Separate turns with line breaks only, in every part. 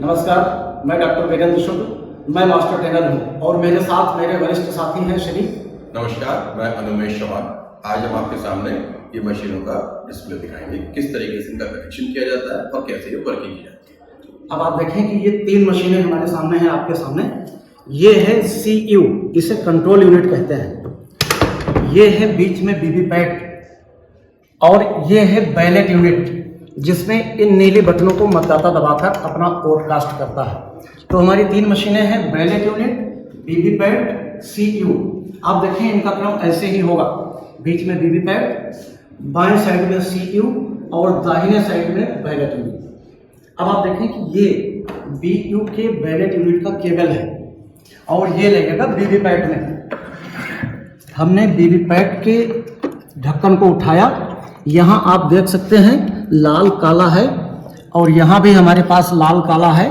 नमस्कार, मैं डॉक्टर वीरेंद्र शुक्ल, मैं मास्टर ट्रेनर हूँ और मेरे साथ मेरे वरिष्ठ साथी हैं श्री।
नमस्कार, मैं अनुमेश चौहान। आज हम आपके सामने ये मशीनों का डिस्प्ले दिखाएंगे, किस तरीके से इनका कनेक्शन किया जाता है और कैसे ये वर्किंग की जाती है।
अब आप देखें कि ये 3 मशीनें हमारे सामने हैं, आपके सामने। ये है CU, इसे कंट्रोल यूनिट कहते हैं। ये है बीच में वीवीपैट और ये है बैलेट यूनिट, जिसमें इन नीली बटनों को मतदाता दबाकर अपना वोट कास्ट करता है। तो हमारी 3 मशीनें हैं, बैलेट यूनिट, वीवीपैट, CU। आप देखें इनका क्रम ऐसे ही होगा, बीच में वीवीपैट, बाएं साइड में CU और दाहिने साइड में बैलेट यूनिट। अब आप देखें कि ये BU के बैलेट यूनिट का केबल है और ये लगेगा वीवीपैट में। हमने वीवीपैट के ढक्कन को उठाया, यहाँ आप देख सकते हैं लाल काला है और यहाँ भी हमारे पास लाल काला है।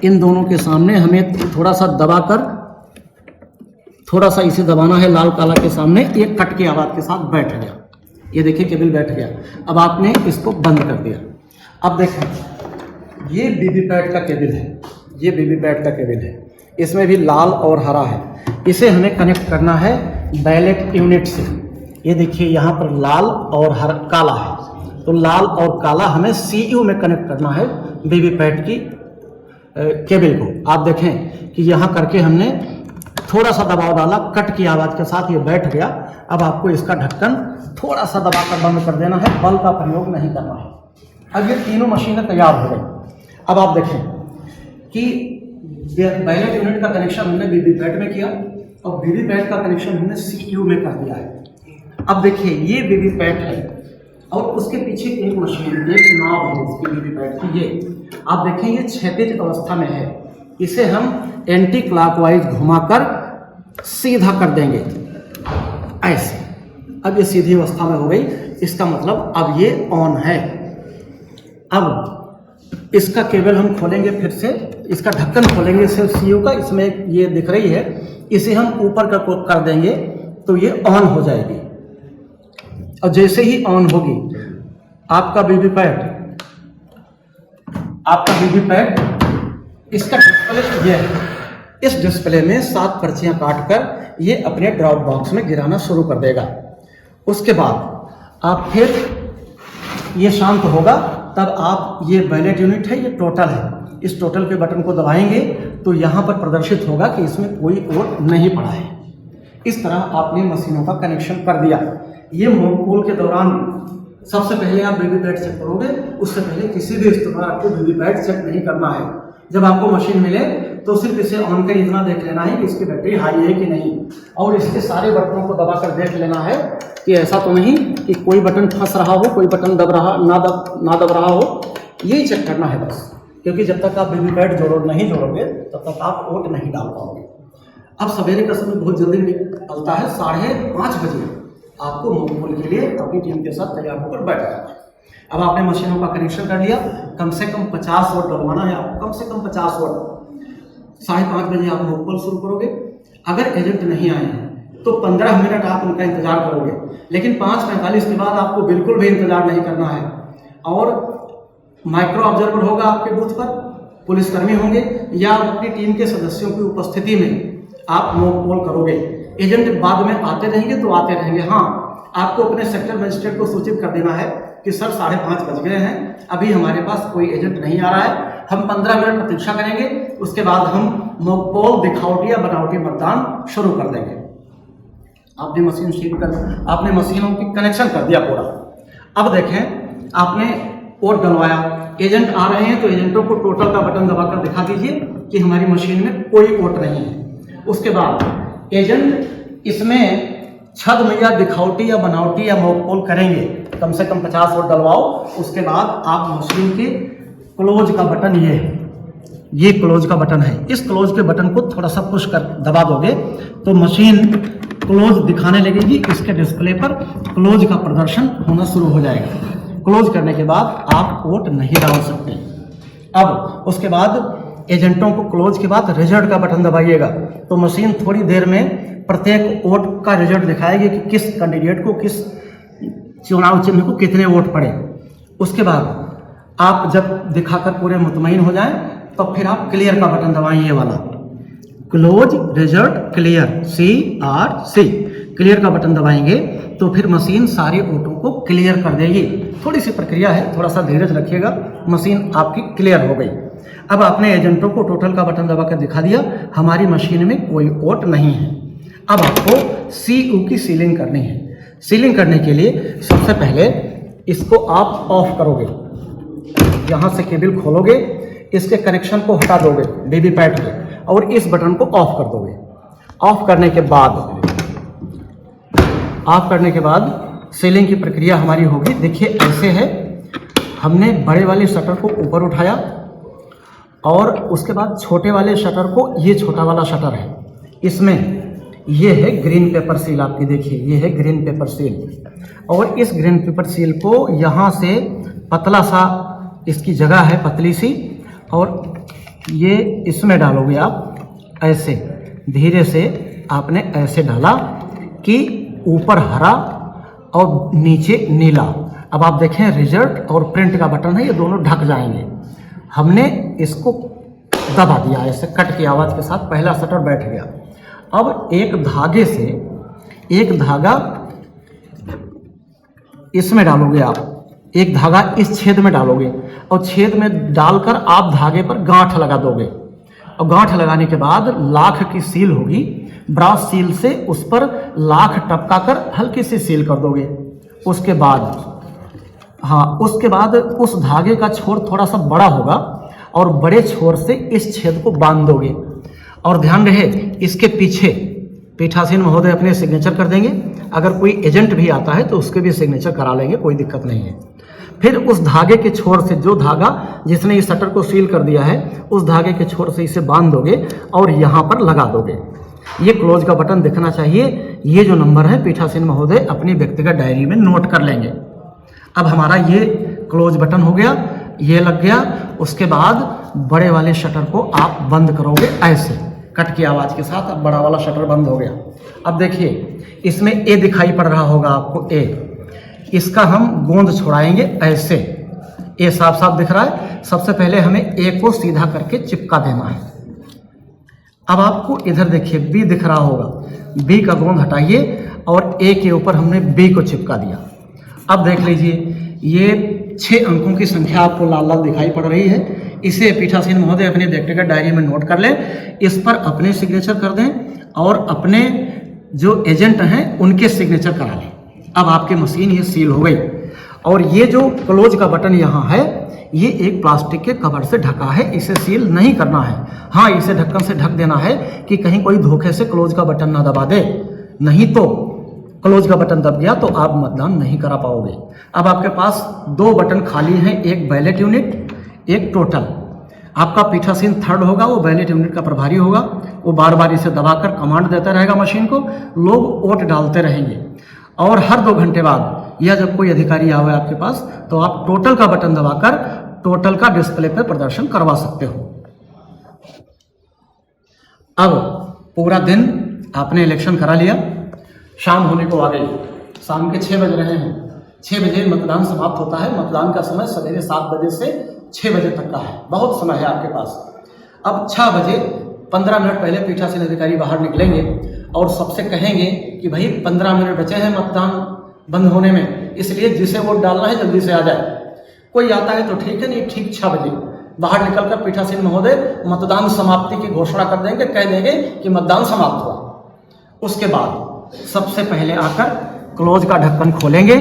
इन दोनों के सामने हमें थोड़ा सा दबाकर, थोड़ा सा इसे दबाना है लाल काला के सामने। ये कट की आवाज़ के साथ बैठ गया, ये देखिए केबल बैठ गया। अब आपने इसको बंद कर दिया। अब देखें ये वीवीपैट का केबल है, ये वीवीपैट का केबल है, इसमें भी लाल और हरा है। इसे हमें कनेक्ट करना है बैलेट यूनिट से। ये देखिए यहाँ पर लाल और हरा काला है, तो लाल और काला हमें CU में कनेक्ट करना है वीवीपैट की केबल को। आप देखें कि यहाँ करके हमने थोड़ा सा दबाव डाला, कट की आवाज़ के साथ ये बैठ गया। अब आपको इसका ढक्कन थोड़ा सा दबाकर बंद कर देना है, बल का प्रयोग नहीं करना है। अब ये तीनों मशीनें तैयार हो गई। अब आप देखें कि बैलेट यूनिट का कनेक्शन हमने वीवीपैट में किया और वीवीपैट का कनेक्शन हमने CU में कर दिया है। अब देखिए ये वीवीपैट है और उसके पीछे एक मशीन, एक नाव है इसकी वीवीपैट की। ये आप देखें ये क्षैतिज अवस्था में है, इसे हम एंटी क्लॉकवाइज घुमाकर सीधा कर देंगे ऐसे। अब ये सीधी अवस्था में हो गई, इसका मतलब अब ये ऑन है। अब इसका केबल हम खोलेंगे, फिर से इसका ढक्कन खोलेंगे सिर्फ CU का, इसमें ये दिख रही है, इसे हम ऊपर कर देंगे तो ये ऑन हो जाएगी। और जैसे ही ऑन होगी आपका वीवीपैट इसका डिस्प्ले ये है। इस डिस्प्ले में 7 पर्चियां काटकर ये अपने ड्रॉप बॉक्स में गिराना शुरू कर देगा। उसके बाद आप फिर ये शांत होगा, तब आप ये बैलेट यूनिट है, ये टोटल है, इस टोटल के बटन को दबाएंगे तो यहाँ पर प्रदर्शित होगा कि इसमें कोई वोट नहीं पड़ा है। इस तरह आपने मशीनों का कनेक्शन कर दिया। ये मॉक पोल के दौरान सबसे पहले आप वीवीपैट चेक करोगे, उससे पहले किसी भी स्थिति आपको वीवीपैट चेक नहीं करना है। जब आपको मशीन मिले तो सिर्फ इसे ऑन कर इतना देख लेना है कि इसकी बैटरी हाई है कि नहीं, और इसके सारे बटनों को दबाकर देख लेना है कि ऐसा तो नहीं कि कोई बटन फंस रहा हो, कोई बटन ना दब रहा हो। यही चेक करना है बस, क्योंकि जब तक आप वीवीपैट नहीं जोड़ोगे तब तक आप वोट नहीं डाल पाओगे। अब सवेरे का समय बहुत जल्दी निकलता है, 5:30 बजे आपको मॉक पोल के लिए अपनी टीम के साथ तैयार होकर बैठ जाना है। अब आपने मशीनों का कनेक्शन कर लिया, कम से कम 50 वोट डलवाना है आपको, कम से कम 50 वोट। 5:30 बजे आप मॉक पोल शुरू करोगे। अगर एजेंट नहीं आए हैं तो 15 मिनट आप उनका इंतजार करोगे, लेकिन 5:45 के बाद आपको बिल्कुल भी इंतजार नहीं करना है। और माइक्रो ऑब्जर्वर होगा आपके बूथ पर, पुलिसकर्मी होंगे या अपनी टीम के सदस्यों की उपस्थिति में आप मॉक पोल करोगे। एजेंट बाद में आते रहेंगे तो आते रहेंगे। हाँ, आपको अपने सेक्टर मजिस्ट्रेट को सूचित कर देना है कि सर 5:30 बज गए हैं, अभी हमारे पास कोई एजेंट नहीं आ रहा है, हम 15 मिनट प्रतीक्षा करेंगे, उसके बाद हम मॉक पोल दिखावटी या बनावटी मतदान शुरू कर देंगे। आपने मशीन सील कर, आपने मशीनों की कनेक्शन कर दिया पूरा। अब देखें आपने वोट डलवाया, एजेंट आ रहे हैं तो एजेंटों को टोटल का बटन दबाकर दिखा दीजिए कि हमारी मशीन में कोई वोट नहीं है। उसके बाद एजेंट इसमें छद में या दिखावटी या बनावटी या मॉक पोल करेंगे, कम से कम 50 वोट डलवाओ। उसके बाद आप मशीन के क्लोज का बटन, ये क्लोज का बटन है, इस क्लोज के बटन को थोड़ा सा पुश कर दबा दोगे तो मशीन क्लोज दिखाने लगेगी। इसके डिस्प्ले पर क्लोज का प्रदर्शन होना शुरू हो जाएगा। क्लोज करने के बाद आप वोट नहीं डाल सकते। अब उसके बाद एजेंटों को क्लोज के बाद रिजल्ट का बटन दबाइएगा तो मशीन थोड़ी देर में प्रत्येक वोट का रिजल्ट दिखाएगी कि किस कैंडिडेट को, किस चुनाव चिन्ह को कितने वोट पड़े। उसके बाद आप जब दिखाकर पूरे मुतमईन हो जाएं तो फिर आप क्लियर का बटन दबाएं, ये वाला close result clear CRC, clear का बटन दबाएंगे तो फिर मशीन सारे ऑटो को क्लियर कर देगी। थोड़ी सी प्रक्रिया है, थोड़ा सा धीरज रखिएगा, मशीन आपकी क्लियर हो गई। अब आपने एजेंटों को टोटल का बटन दबाकर दिखा दिया, हमारी मशीन में कोई ओट नहीं है। अब आपको CU की सीलिंग करनी है। सीलिंग करने के लिए सबसे पहले इसको आप ऑफ करोगे, यहाँ से केबल खोलोगे, इसके कनेक्शन को हटा दोगे बेबी पैड के और इस बटन को ऑफ कर दोगे। ऑफ करने के बाद सीलिंग की प्रक्रिया हमारी होगी। देखिए ऐसे है, हमने बड़े वाले शटर को ऊपर उठाया और उसके बाद छोटे वाले शटर को, ये छोटा वाला शटर है, इसमें ये है ग्रीन पेपर सील, आपकी देखिए ये है ग्रीन पेपर सील, और इस ग्रीन पेपर सील को यहाँ से पतला सा इसकी जगह है पतली सी, और ये इसमें डालोगे आप ऐसे, धीरे से आपने ऐसे डाला कि ऊपर हरा और नीचे नीला। अब आप देखें रिजल्ट और प्रिंट का बटन है, ये दोनों ढक जाएंगे। हमने इसको दबा दिया ऐसे कट की आवाज़ के साथ, पहला शटर बैठ गया। अब एक धागे से एक धागा इसमें डालोगे आप, एक धागा इस छेद में डालोगे और छेद में डालकर आप धागे पर गांठ लगा दोगे, और गांठ लगाने के बाद लाख की सील होगी, ब्रास सील से उस पर लाख टपका कर हल्की सी सील कर दोगे। उसके बाद उस धागे का छोर थोड़ा सा बड़ा होगा और बड़े छोर से इस छेद को बांध दोगे। और ध्यान रहे इसके पीछे पीठासीन महोदय अपने सिग्नेचर कर देंगे, अगर कोई एजेंट भी आता है तो उसके भी सिग्नेचर करा लेंगे, कोई दिक्कत नहीं है। फिर उस धागे के छोर से, जो धागा जिसने इस शटर को सील कर दिया है, उस धागे के छोर से इसे बांध दोगे और यहाँ पर लगा दोगे। ये क्लोज का बटन दिखना चाहिए। ये जो नंबर है पीठासीन महोदय अपनी व्यक्तिगत डायरी में नोट कर लेंगे। अब हमारा ये क्लोज बटन हो गया, ये लग गया। उसके बाद बड़े वाले शटर को आप बंद करोगे ऐसे कट की आवाज़ के साथ। अब बड़ा वाला शटर बंद हो गया। अब देखिए इसमें ए दिखाई पड़ रहा होगा आपको, ए, इसका हम गोंद छोड़ाएंगे ऐसे, ए साफ साफ दिख रहा है। सबसे पहले हमें ए को सीधा करके चिपका देना है। अब आपको इधर देखिए बी दिख रहा होगा, बी का गोंद हटाइए और ए के ऊपर हमने बी को चिपका दिया। अब देख लीजिए ये 6 अंकों की संख्या आपको लाल लाल दिखाई पड़ रही है। इसे पीठासीन महोदय अपने व्यक्तिगत डायरी में नोट कर लें, इस पर अपने सिग्नेचर कर दें और अपने जो एजेंट हैं उनके सिग्नेचर करा लें। अब आपकी मशीन ये सील हो गई। और ये जो क्लोज का बटन यहाँ है, ये एक प्लास्टिक के कवर से ढका है, इसे सील नहीं करना है। हाँ, इसे ढक्कन से ढक देना है कि कहीं कोई धोखे से क्लोज का बटन ना दबा दे, नहीं तो क्लोज का बटन दब गया तो आप मतदान नहीं करा पाओगे। अब आपके पास 2 बटन खाली हैं, एक बैलेट यूनिट, एक टोटल। आपका पीठासीन थर्ड होगा, वो बैलेट यूनिट का प्रभारी होगा, वो बार बार इसे दबाकर कमांड देता रहेगा मशीन को, लोग वोट डालते रहेंगे। और हर 2 घंटे बाद या जब कोई अधिकारी आवे आपके पास तो आप टोटल का बटन दबाकर टोटल का डिस्प्ले पर प्रदर्शन करवा सकते हो। अब पूरा दिन आपने इलेक्शन करा लिया, शाम होने को आ गई, शाम के 6 बज रहे हैं। 6 बजे मतदान समाप्त होता है। मतदान का समय सवेरे 7 बजे से 6 बजे तक का है, बहुत समय है आपके पास। अब 6 बजे 15 मिनट पहले पीठासीन अधिकारी बाहर निकलेंगे और सबसे कहेंगे कि भाई 15 मिनट बचे हैं मतदान बंद होने में, इसलिए जिसे वोट डालना है जल्दी से आ जाए। कोई आता है तो ठीक है, नहीं ठीक 6 बजे बाहर निकलकर पीठासीन महोदय मतदान समाप्ति की घोषणा कर देंगे, कह देंगे कि मतदान समाप्त हुआ। उसके बाद सबसे पहले आकर क्लोज का ढक्कन खोलेंगे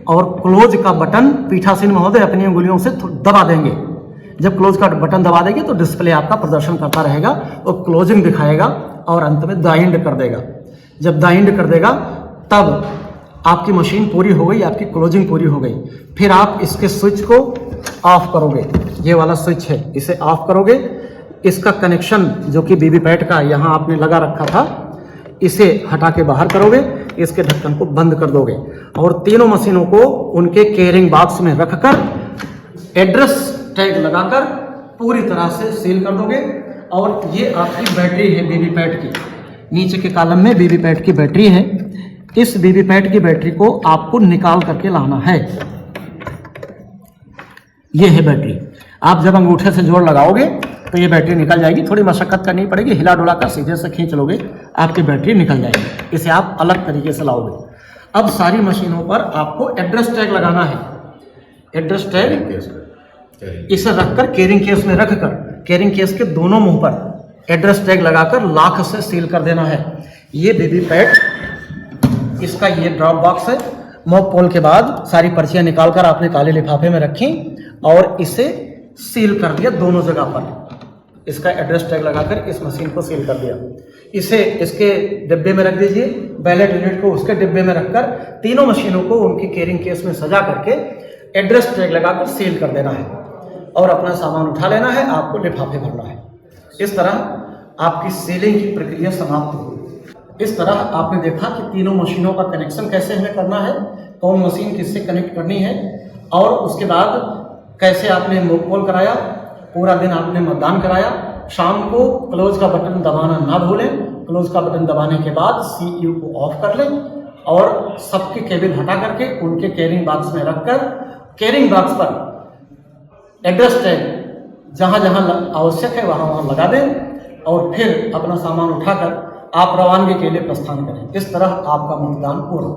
और क्लोज का बटन पीठासीन महोदय अपनी उंगलियों से दबा देंगे। जब क्लोज का बटन दबा देंगे तो डिस्प्ले आपका प्रदर्शन करता रहेगा, वो क्लोजिंग दिखाएगा और अंत में दाइंड कर देगा। जब दाइंड कर देगा तब आपकी मशीन पूरी हो गई, आपकी क्लोजिंग पूरी हो गई। फिर आप इसके स्विच को ऑफ करोगे, ये वाला स्विच है, इसे ऑफ करोगे। इसका कनेक्शन जो कि बीबी पैड का यहाँ आपने लगा रखा था, इसे हटा के बाहर करोगे, इसके ढक्कन को बंद कर दोगे और तीनों मशीनों को उनके कैरिंग बॉक्स में रखकर एड्रेस टैग लगाकर पूरी तरह से सील कर दोगे। और ये आपकी बैटरी है बीबी पैड की, नीचे के कॉलम में बीबी पैड की बैटरी है। इस बीबी पैड की बैटरी को आपको निकाल करके लाना है। ये है बैटरी। आप जब अंगूठे से जोड़ लगाओगे तो ये बैटरी निकल जाएगी, थोड़ी मशक्कत करनी पड़ेगी, हिला डुला कर सीधे से खींच लोगे आपकी बैटरी निकल जाएगी। इसे आप अलग तरीके से लाओगे। अब सारी मशीनों पर आपको एड्रेस टैग लगाना है। एड्रेस टैग इसे रखकर कैरिंग केस में रखकर कैरिंग केस के दोनों मुंह पर एड्रेस टैग लगाकर लाख से सील कर देना है। ये बेबी पैड, इसका ये ड्रॉप बॉक्स है। मॉक पोल के बाद सारी पर्चियां निकालकर आपने काले लिफाफे में रखी और इसे सील कर दिया दोनों जगह पर। इसका एड्रेस टैग लगाकर इस मशीन को सील कर दिया। इसे इसके डिब्बे में रख दीजिए, बैलेट यूनिट को उसके डिब्बे में रखकर तीनों मशीनों को उनकी कैरिंग केस में सजा करके एड्रेस टैग लगाकर सील कर देना है और अपना सामान उठा लेना है। आपको लिफाफे भरना है। इस तरह आपकी सीलिंग की प्रक्रिया समाप्त होगी। इस तरह आपने देखा कि तीनों मशीनों का कनेक्शन कैसे हमें करना है, कौन मशीन किससे कनेक्ट करनी है, और उसके बाद कैसे आपने मॉक पोल कराया, पूरा दिन आपने मतदान कराया। शाम को क्लोज का बटन दबाना ना भूलें। क्लोज का बटन दबाने के बाद CU को ऑफ कर लें और सबके केबिल हटा करके उनके कैरिंग बॉक्स में रखकर कैरिंग बॉक्स पर एड्रेस टैग जहाँ जहाँ आवश्यक है वहाँ वहाँ लगा दें और फिर अपना सामान उठाकर आप रवानगी के लिए प्रस्थान करें। इस तरह आपका मतदान पूर्ण।